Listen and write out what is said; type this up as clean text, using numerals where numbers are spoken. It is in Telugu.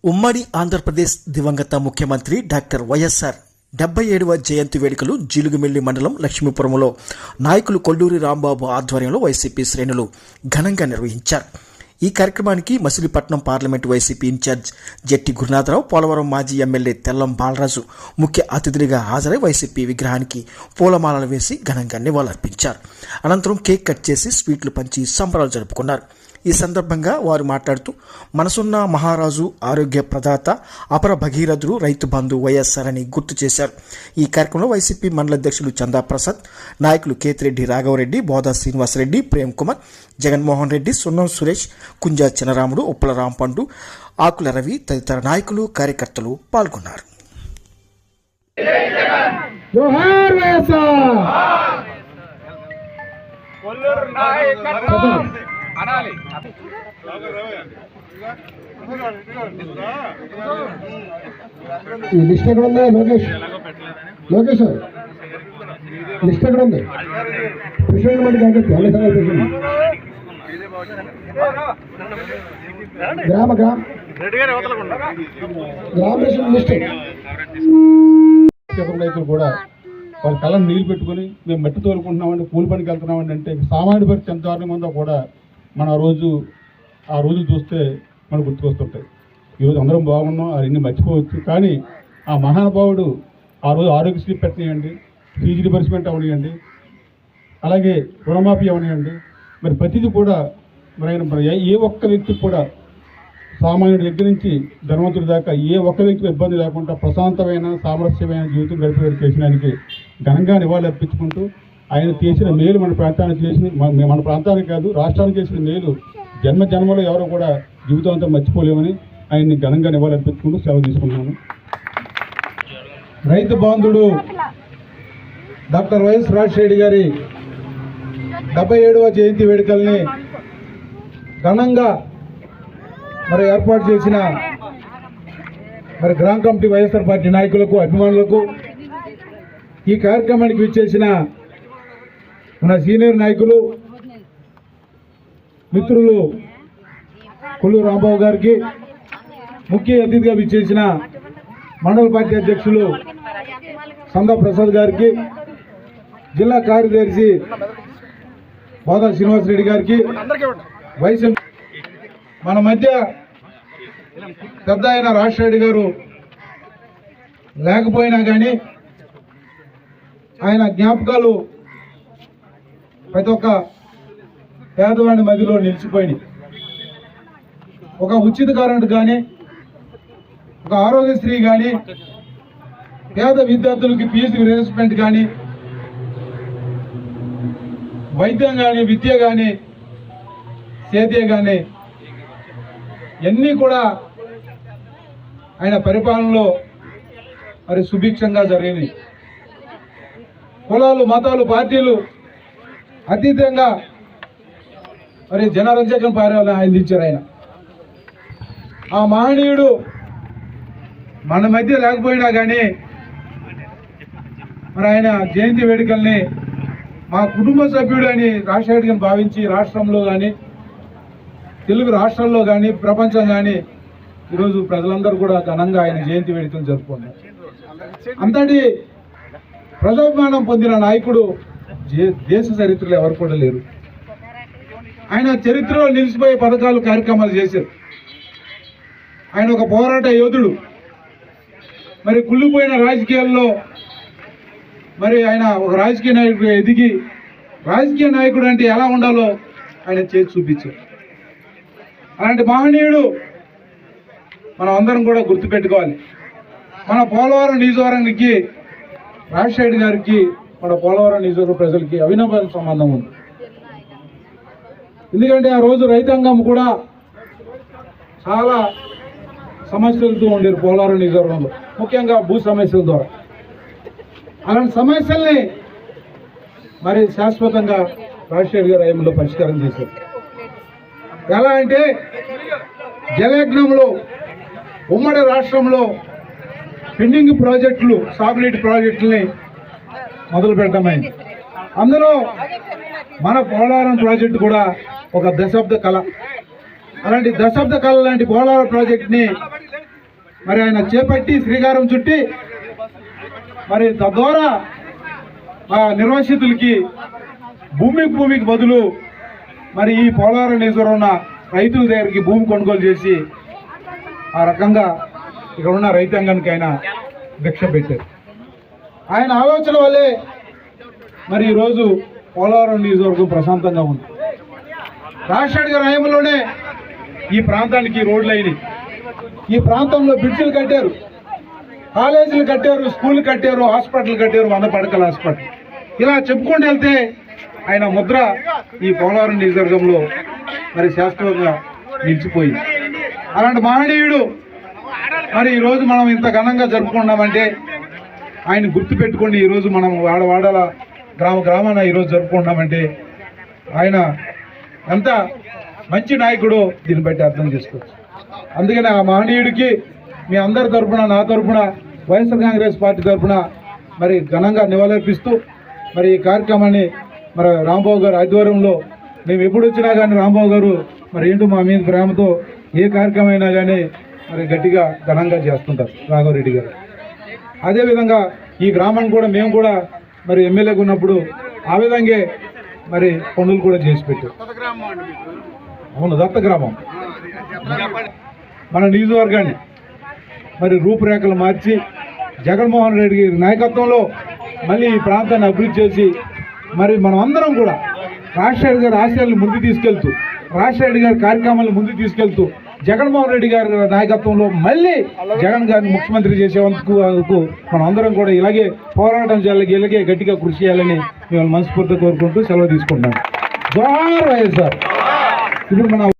ఉమ్మడి ఆంధ్రప్రదేశ్ దివంగత ముఖ్యమంత్రి డాక్టర్ వైఎస్ఆర్ 77వ జయంతి వేడుకలు జీలుగుమిల్లి మండలం లక్ష్మీపురంలో నాయకులు కొల్లూరి రాంబాబు ఆధ్వర్యంలో వైసీపీ శ్రేణులు ఘనంగా నిర్వహించారు. ఈ కార్యక్రమానికి Machilipatnam parliament YCP incharge Jatti Gurunatharao, Polavaram మాజీ ఎమ్మెల్యే తెల్లం బాలరాజు ముఖ్య అతిథులుగా హాజరై వైసీపీ విగ్రహానికి పూలమాలలు వేసి ఘనంగా నివాళులర్పించారు. అనంతరం కేక్ కట్ చేసి స్వీట్లు పంచి సంబరాలు జరుపుకున్నారు. ఈ సందర్భంగా వారు మాట్లాడుతూ మనసున్న మహారాజు, ఆరోగ్య ప్రదాత, అపర భగీరథుడు, రైతు బంధు వైఎస్ఆర్ అని గుర్తు చేశారు. ఈ కార్యక్రమంలో వైసీపీ మండల అధ్యక్షులు చందా ప్రసాద్, నాయకులు కేతిరెడ్డి రాఘవరెడ్డి, బోదా శ్రీనివాసరెడ్డి, ప్రేమ్ కుమార్, జగన్మోహన్ రెడ్డి, సున్నం సురేష్, కుంజా చినరాముడు, ఉప్పల రాంపండు, ఆకుల రవి తదితర నాయకులు, కార్యకర్తలు పాల్గొన్నారు. ఈ లిస్ట్ ఎక్కడ ఉంది? లోకేష్ లిస్ట్ ఎక్కడ ఉంది? ప్రెసిడెంట్ మట్టి గ్రామ ప్రెసిడెంట్ లిస్ట్. రైతులు కూడా వాళ్ళ కళ్ళని నీళ్ళు పెట్టుకుని మేము మట్టి తోలుకుంటున్నామండి, కూలి పనికి వెళ్తున్నామండి అంటే సామాన్య పరిస్థితి ఎంత దారుణంగా ఉందో కూడా మనం ఆ రోజు చూస్తే మనకు గుర్తుకొస్తుంటాయి. ఈరోజు అందరం బాగున్నాం, అవన్నీ మర్చిపోవచ్చు. కానీ ఆ మహానుభావుడు ఆ రోజు ఆరోగ్యశ్రీ పెట్టనివ్వండి, ఫీజు రిబర్స్మెంట్ అవనివ్వండి, అలాగే రుణమాఫీ అవనివ్వండి, మరి ప్రతిదీ కూడా మరి ఆయన ఏ ఒక్క వ్యక్తికి కూడా సామాన్యుడి దగ్గర నుంచి ధనవంతుడి దాకా ఏ ఒక్క వ్యక్తికి ఇబ్బంది లేకుండా ప్రశాంతమైన సామరస్యమైన జీవితం గడిపేవారు చేసినానికి ఘనంగా నివాళులు అర్పించుకుంటూ ఆయన చేసిన మేలు మన ప్రాంతానికి కాదు రాష్ట్రానికి చేసిన మేలు జన్మలో ఎవరో కూడా జీవితాంతం మర్చిపోలేమని ఆయన్ని ఘనంగా నివాళులు అర్పించుకుంటూ సెలవు తీసుకుంటున్నాను. రైతు బాంధుడు డాక్టర్ వైఎస్ రాజశేఖర్ గారి 77వ జయంతి వేడుకల్ని ఘనంగా మరి ఏర్పాటు చేసిన మరి గ్రామ కమిటీ వైఎస్ఆర్ పార్టీ నాయకులకు, అభిమానులకు, ఈ కార్యక్రమానికి విచ్చేసిన మన సీనియర్ నాయకులు, మిత్రులు కొల్లూరి రాంబాబు గారికి, ముఖ్య అతిథిగా విచ్చేసిన మండల పార్టీ అధ్యక్షులు చందా ప్రసాద్ గారికి, జిల్లా కార్యదర్శి బోదా శ్రీనివాసరెడ్డి గారికి, వైస్ మన మధ్య పెద్ద ఆయన రాజశేఖర్ గారు లేకపోయినా కానీ ఆయన జ్ఞాపకాలు ప్రతి ఒక్క పేదవాడి మధ్యలో నిలిచిపోయినాయి. ఒక ఉచిత కరెంట్ కానీ, ఒక ఆరోగ్యశ్రీ కానీ, పేద విద్యార్థులకి ఫీజు రియంబర్స్మెంట్ కానీ, వైద్యం కానీ, విద్య కానీ, సేద్య కానీ ఇవన్నీ కూడా ఆయన పరిపాలనలో మరి సుభిక్షంగా జరిగింది. కులాలు, మతాలు, పార్టీలు అతీతంగా మరి జనరంజకం పారాలని అందించారు ఆయన. ఆ మహనీయుడు మన మధ్య లేకపోయినా కానీ మరి ఆయన జయంతి వేడుకల్ని మా కుటుంబ సభ్యుడు అని రాజశేఖర్ గారిని భావించి రాష్ట్రంలో కానీ, తెలుగు రాష్ట్రాల్లో కానీ, ప్రపంచం కానీ ఈరోజు ప్రజలందరూ కూడా ఘనంగా ఆయన జయంతి వేడుకలు జరుపుకున్నారు. అంతటి ప్రజాభిమానం పొందిన నాయకుడు దేశ చరిత్రలో ఎవరు కూడా లేరు. ఆయన చరిత్రలో నిలిచిపోయే పథకాలు, కార్యక్రమాలు చేశారు. ఆయన ఒక పోరాట యోధుడు. మరి కుళ్ళిపోయిన రాజకీయాల్లో మరి ఆయన ఒక రాజకీయ నాయకుడు ఎదిగి రాజకీయ నాయకుడు అంటే ఎలా ఉండాలో ఆయన చేసి చూపించారు. అలాంటి మహనీయుడు మనం అందరం కూడా గుర్తుపెట్టుకోవాలి. మన పోలవరం నియోజకవర్గానికి రాజశేఖర్ గారికి, మన పోలవరం నియోజకవర్గ ప్రజలకి అవినాభావ సంబంధం ఉంది. ఎందుకంటే ఆ రోజు రైతాంగం కూడా చాలా సమస్యలతో ఉండేది పోలవరం నియోజకవర్గంలో, ముఖ్యంగా భూ సమస్యల ద్వారా. అలాంటి సమస్యల్ని మరి శాశ్వతంగా రాజశేఖర్ గారు హయాంలో పరిష్కారం చేశారు. ఎలా అంటే జలయజ్ఞంలో ఉమ్మడి రాష్ట్రంలో పెండింగ్ ప్రాజెక్టులు, సాగునీటి ప్రాజెక్టుల్ని మొదలు పెట్టడమైంది. అందులో మన పోలవరం ప్రాజెక్టు కూడా ఒక దశాబ్ద కళ. అలాంటి దశాబ్ద కళ లాంటి పోలవరం ప్రాజెక్టుని మరి ఆయన చేపట్టి శ్రీకారం చుట్టి మరి తద్వారా ఆ నిర్వాసితులకి భూమికి బదులు మరి ఈ పోలవరం నియోజకవర్గం ఉన్న రైతుల దగ్గరికి భూమి కొనుగోలు చేసి ఆ రకంగా ఇక్కడ ఉన్న రైతాంగానికి ఆయన భిక్ష పెట్టారు. ఆయన ఆలోచన వల్లే మరి ఈరోజు పోలవరం నియోజకవర్గం ప్రశాంతంగా ఉంది. రాజశేఖర్ గారి హయాంలోనే ఈ ప్రాంతానికి రోడ్లు అయినాయి. ఈ ప్రాంతంలో బ్రిడ్జిలు కట్టారు, కాలేజీలు కట్టారు, స్కూల్ కట్టారు, హాస్పిటల్ కట్టారు, 100 పడకల హాస్పిటల్. ఇలా చెప్పుకుంటూ వెళ్తే ఆయన ముద్ర ఈ పోలవరం నియోజకవర్గంలో మరి శాశ్వతంగా నిలిచిపోయింది. అలాంటి మహనీయుడు మరి ఈరోజు మనం ఇంత ఘనంగా జరుపుకున్నామంటే ఆయన గుర్తుపెట్టుకోండి. ఈరోజు మనం వాడవాడల గ్రామాన ఈరోజు జరుపుకుంటున్నామంటే ఆయన ఎంత మంచి నాయకుడు దీన్ని బట్టి అర్థం చేసుకోవచ్చు. అందుకని ఆ మహనీయుడికి మీ అందరి తరఫున, నా తరఫున, వైఎస్ఆర్ కాంగ్రెస్ పార్టీ తరఫున మరి ఘనంగా నివాళులర్పిస్తూ మరి ఈ కార్యక్రమాన్ని మరి రాంబాబు గారు ఆధ్వర్యంలో మేము ఎప్పుడు వచ్చినా కానీ రాంబాబు గారు మరి ఏంటో మా మీద ప్రేమతో ఏ కార్యక్రమం అయినా కానీ మరి గట్టిగా ఘనంగా చేస్తుంటారు రాఘవరెడ్డి గారు. అదేవిధంగా ఈ గ్రామాన్ని కూడా మేము కూడా మరి ఎమ్మెల్యేగా ఉన్నప్పుడు ఆ విధంగా మరి పనులు కూడా చేసి పెట్టారు. అవును, దత్త గ్రామం మన నియోజకవర్గాన్ని మరి రూపురేఖలు మార్చి జగన్మోహన్ రెడ్డి గారి నాయకత్వంలో మళ్ళీ ఈ ప్రాంతాన్ని అభివృద్ధి చేసి మరి మనం అందరం కూడా రాజశేఖర్ గారి ఆశయాలను ముందుకు తీసుకెళ్తూ, రాజశేఖర్ గారి కార్యక్రమాలను ముందుకు తీసుకెళ్తూ జగన్మోహన్ రెడ్డి గారి నాయకత్వంలో మళ్ళీ జగన్ గారిని ముఖ్యమంత్రి చేసేందుకు మనం అందరం కూడా ఇలాగే పోరాటం చేయాలి, ఇలాగే గట్టిగా కృషి చేయాలని మేము మనస్ఫూర్తిగా కోరుకుంటూ సెలవు తీసుకుంటున్నాం. జోహార్ వైఎస్ఆర్. ఇప్పుడు మన